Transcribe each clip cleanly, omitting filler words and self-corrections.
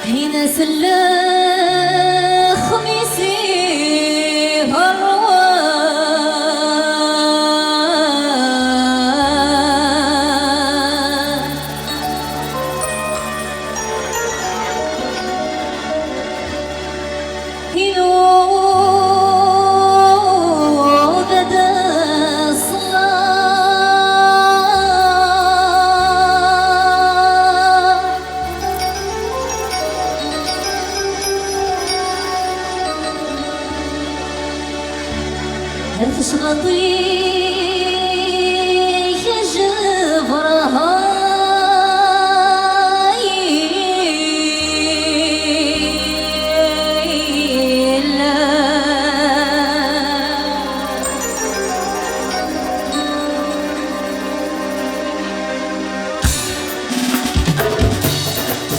هنا سلا خميسي هالروان هنا غدا هرفش غطيك جبرها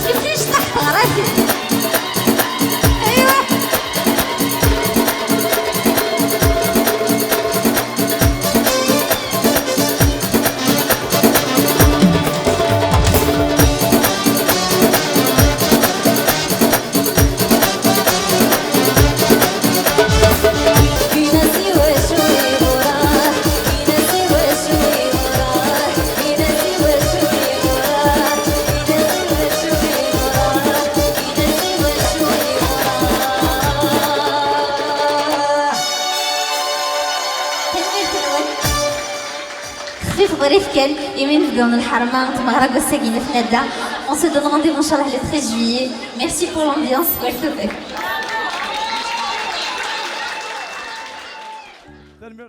كيفاش تحرك ظريف كان يمين نبداو من الحرمه تمهرج الساكنه في ندا. On se donne rendez-vous inchallah le 13 juillet. Merci pour l'ambiance.